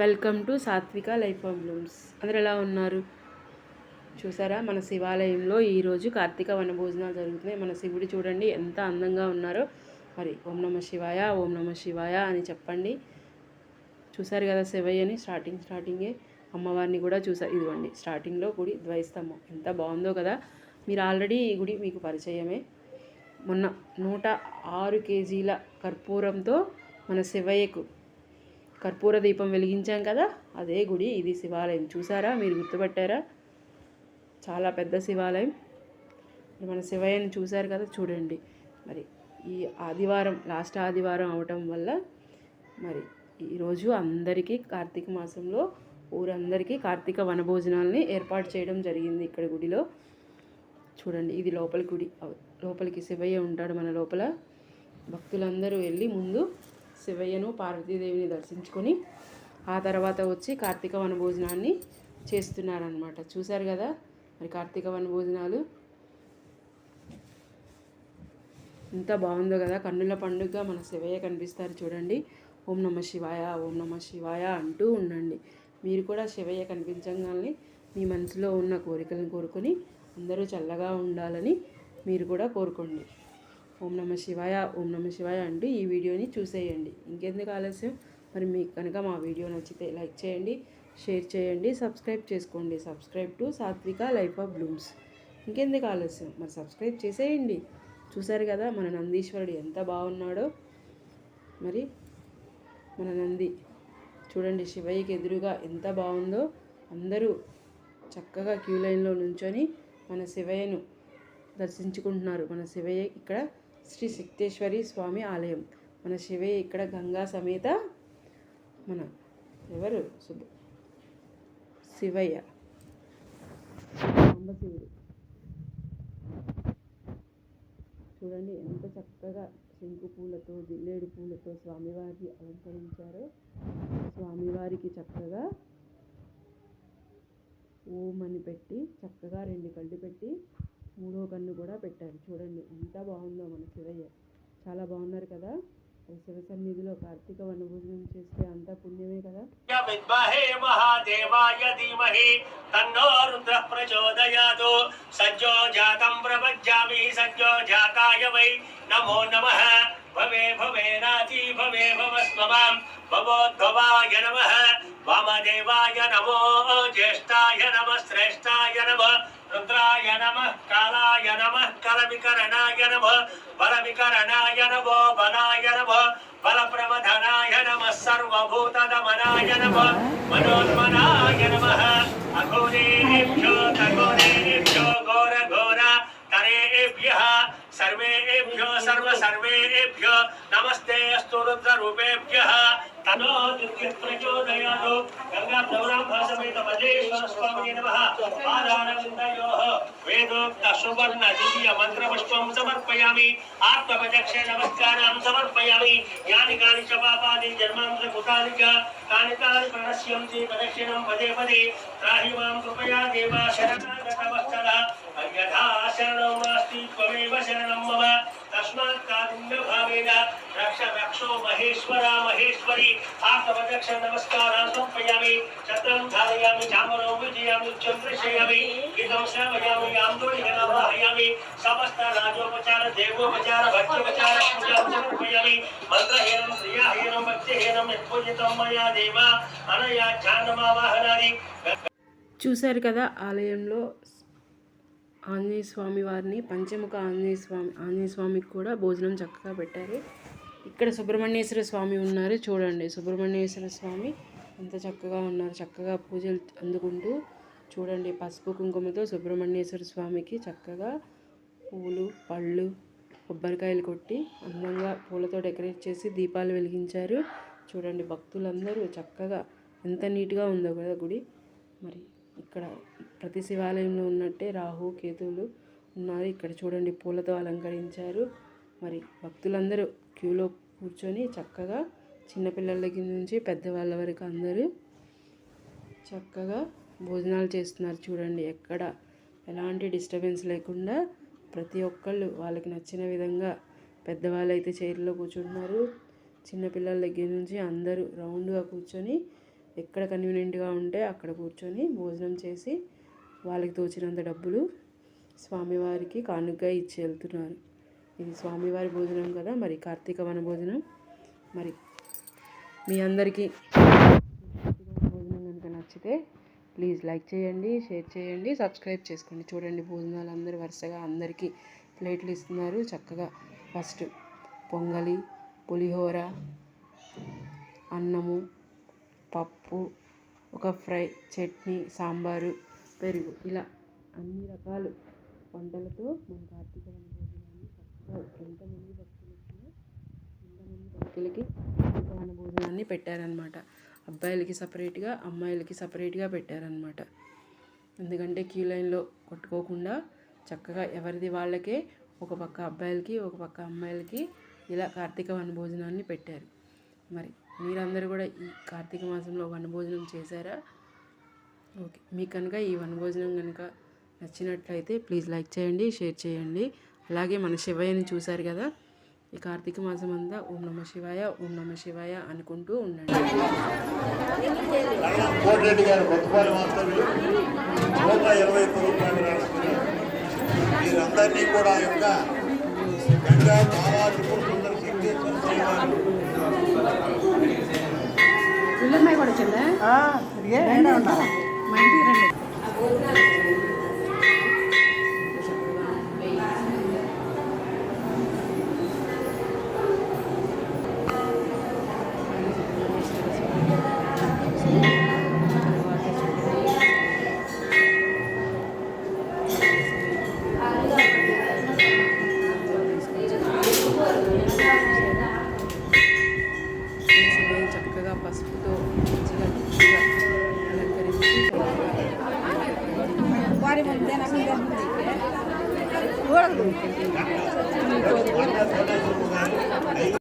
Welcome to సాత్విక life of Bloom's. అందరు ఎలా ఉన్నారు? చూసారా, మన శివాలయంలో ఈరోజు కార్తీక వనభోజనాలు జరుగుతున్నాయి. మన శివుడు చూడండి ఎంత అందంగా ఉన్నారో. మరి ఓం నమ శివాయ, ఓం నమ శివాయ అని చెప్పండి. చూసారు కదా శివయ్యని స్టార్టింగే అమ్మవారిని కూడా చూసారు. ఇదిగోండి స్టార్టింగ్లో గుడి ద్వైస్తంభం ఎంత బాగుందో కదా. మీరు ఆల్రెడీ ఈ గుడి మీకు పరిచయమే. మొన్న 106 కేజీల కర్పూరంతో మన శివయ్యకు కర్పూర దీపం వెలిగించాం కదా, అదే గుడి. ఇది శివాలయం. చూసారా, మీరు గుర్తుపట్టారా? చాలా పెద్ద శివాలయం. మన శివయ్యని చూశారు కదా, చూడండి. మరి ఈ ఆదివారం లాస్ట్ ఆదివారం అవటం వల్ల మరి ఈరోజు అందరికీ కార్తీక మాసంలో ఊరందరికీ కార్తీక వనభోజనాల్ని ఏర్పాటు చేయడం జరిగింది ఇక్కడ గుడిలో. చూడండి, ఇది లోపల గుడి. లోపలికి శివయ్య ఉంటాడు మన లోపల. భక్తులందరూ వెళ్ళి ముందు శివయ్యను పార్వతీదేవిని దర్శించుకొని ఆ తర్వాత వచ్చి కార్తీక వనభోజనాన్ని చేస్తున్నారనమాట. చూశారు కదా మరి కార్తీక వనభోజనాలు ఎంత బాగుందో కదా. కన్నుల పండుగగా మన శివయ్య కనిపిస్తారు చూడండి. ఓం నమ శివాయ, ఓం నమ శివాయ అంటూ ఉండండి. మీరు కూడా శివయ్య కనిపించగానే మీ మనసులో ఉన్న కోరికలను కోరుకొని అందరూ చల్లగా ఉండాలని మీరు కూడా కోరుకోండి. ఓం నమ శివాయ, ఓం నమ శివాయ అంటూ ఈ వీడియోని చూసేయండి. ఇంకెందుకు ఆలస్యం? మరి మీకు కనుక మా వీడియో నచ్చితే లైక్ చేయండి, షేర్ చేయండి, సబ్స్క్రైబ్ చేసుకోండి. సబ్స్క్రైబ్ టు సాత్విక లైఫ్ ఆఫ్ బ్లూమ్స్. ఇంకెందుకు ఆలస్యం? మరి సబ్స్క్రైబ్ చేసేయండి. చూసారు కదా మన నందీశ్వరుడు ఎంత బాగున్నాడో. మరి మన నంది చూడండి శివయ్యకి ఎదురుగా ఎంత బాగుందో. అందరూ చక్కగా క్యూ లైన్లో నుంచొని మన శివయ్యను దర్శించుకుంటున్నారు. మన శివయ్య ఇక్కడ శ్రీ శక్తేశ్వరి స్వామి ఆలయం. మన శివయ్య ఇక్కడ గంగా సమేత మన ఎవరు శివయ్య సాంబశివుడు. చూడండి ఎంత చక్కగా శంకు పూలతో జిల్లేడు పూలతో స్వామివారికి అలంకరించారో. స్వామివారికి చక్కగా ఓం అని పెట్టి చక్కగా 2 కళ్ళు పెట్టి 3వ కన్ను కూడా పెట్టారు. చూడండి ఎంత బాగుందో మన శివయ్య. చాలా బాగున్నారు కదా. శివ సన్నిధిలో కార్తీక వనభోజనం చేస్తే అంతా పుణ్యమే కదా. విద్మహే మహాదేవాయ ధీమహి తన్నో రుద్రః ప్రచోదయాత్. సజ్జో జాతం ప్రపజ్జామి సజ్జో జాతాయ వై నమో నమః. భవే భవేనాతి భవే భవస్వమాం భవోద్భవాయ నమః. వామదేవాయ నమో జ్యేష్ఠాయ నమః శ్రేష్ఠాయ నమః. రుద్రాయ నమః కాలాయ నమః కలవికరణాయ నమః. బలవికరణాయ నమో బలాయ నమః. బలప్రవధనాయ నమః సర్వభూతదమనాయ నమః. మనోన్మనాయ నమః. అఘోరేభ్యో తఘోరేభ్యో ఘోర ఘోర తరేభ్యః సర్వేభ్యో సర్వేభ్యో నమస్తే అస్తు రుద్రరూపేభ్యః. తనో దుర్గ ప్రచోదయాత్. గంగా ప్రవరాంభ సమేత మల్లేశ్వర స్వామినే నమః. పాదారవిందయోః వేదోక్త సువర్ణ దివ్య మంత్రపుష్పం సమర్పయామి. ఆత్మప్రదక్షిణ నమస్కారం సమర్పయామి. యాని కాని చ పాపాని జన్మాంతర కృతాని చ తాని తాని ప్రణశ్యంతి ప్రదక్షిణం పదే పదే. త్రాహి మాం కృపయా దేవా శరణాగతవత్సల. అన్యథా శరణం నాస్తి త్వమేవ శరణం మమ. తస్మాత్ కారుణ్య భావేన రక్ష రక్షో మహేశ్వర మహేశ్వరి. ఆత్మప్రదక్షిణ నమస్కారం సమర్పయామి. చత్రం ధారయామి చామరం విజయామి ఉచ్చం దర్శయామి. గీతం శ్రావయామి ఆందోళనయామి. సమస్త రాజోపచార దేవోపచార భక్తోపచార పూజాం సమర్పయామి. మంత్రహీనం క్రియాహీనం భక్తిహీనం యత్పూజితం మయా దేవ అనయా ఛాందమావాహనాది. చూశారు కదా ఆలయంలో ఆంజనేయ స్వామి వారిని, పంచముఖ ఆంజనేయ స్వామికి కూడా భోజనం చక్కగా పెట్టారు. ఇక్కడ సుబ్రహ్మణ్యేశ్వర స్వామి ఉన్నారు చూడండి. సుబ్రహ్మణ్యేశ్వర స్వామి ఎంత చక్కగా ఉన్నారు. చక్కగా పూజలు అందుకుంటూ చూడండి. పసుపు కుంకుమతో సుబ్రహ్మణ్యేశ్వర స్వామికి చక్కగా పూలు పళ్ళు కొబ్బరికాయలు కొట్టి అందంగా పూలతో డెకరేట్ చేసి దీపాలు వెలిగించారు. చూడండి భక్తులందరూ చక్కగా ఎంత నీట్గా ఉందో కదా గుడి. మరి ఇక్కడ ప్రతి శివాలయంలో ఉన్నట్టే రాహు కేతువులు ఉన్నారు. ఇక్కడ చూడండి పూలతో అలంకరించారు. మరి భక్తులందరూ క్యూలో కూర్చొని చక్కగా చిన్నపిల్లల దగ్గర నుంచి పెద్దవాళ్ళ వరకు అందరూ చక్కగా భోజనాలు చేస్తున్నారు. చూడండి ఎక్కడ ఎలాంటి డిస్టర్బెన్స్ లేకుండా ప్రతి ఒక్కళ్ళు వాళ్ళకి నచ్చిన విధంగా. పెద్దవాళ్ళు అయితే చైర్లో కూర్చుంటున్నారు. చిన్నపిల్లల దగ్గర నుంచి అందరూ రౌండ్గా కూర్చొని ఎక్కడ కన్వీనియంట్గా ఉంటే అక్కడ కూర్చొని భోజనం చేసి వాళ్ళకి తోచినంత డబ్బులు స్వామివారికి కానుకగా ఇచ్చి వెళ్తున్నారు. ఇది స్వామివారి భోజనం కదా, మరి కార్తీక వన భోజనం. మరి మీ అందరికీ భోజనం కనుక నచ్చితే ప్లీజ్ లైక్ చేయండి, షేర్ చేయండి, సబ్స్క్రైబ్ చేసుకోండి. చూడండి భోజనాలు అందరూ వరుసగా అందరికీ ప్లేట్లు ఇస్తున్నారు. చక్కగా ఫస్ట్ పొంగలి, పులిహోర, అన్నము, పప్పు, ఒక ఫ్రై, చట్నీ, సాంబారు, పెరుగు, ఇలా అన్ని రకాల వంటలతో మన కార్తీక వన భోజనాన్ని చక్కగా ఎంతమంది భక్తులు వచ్చినా ఎంతమంది భక్తులకి కార్తీక వన భోజనాన్ని పెట్టారనమాట. అబ్బాయిలకి సపరేట్గా, అమ్మాయిలకి సపరేట్గా పెట్టారనమాట. ఎందుకంటే క్యూ లైన్లో కొట్టుకోకుండా చక్కగా ఎవరిది వాళ్ళకే ఒక పక్క అబ్బాయిలకి ఒక పక్క అమ్మాయిలకి ఇలా కార్తీక వన భోజనాన్ని పెట్టారు. మరి మీరందరూ కూడా ఈ కార్తీక మాసంలో వనభోజనం చేశారా? ఓకే, మీకు కనుక ఈ వనభోజనం కనుక నచ్చినట్లయితే ప్లీజ్ లైక్ చేయండి, షేర్ చేయండి. అలాగే మన శివయ్యని చూశారు కదా, ఈ కార్తీక మాసం అంతా ఓం నమ శివాయ, ఓం నమ శివాయ అనుకుంటూ ఉండండి. మీరందరినీ కూడా యొక్క గంగా పిల్లమ్మాయి కూడా వచ్చిందా? మా ఇంటికి రండి. చక్కగా పసుపుతో మంచిగా అలంకరించి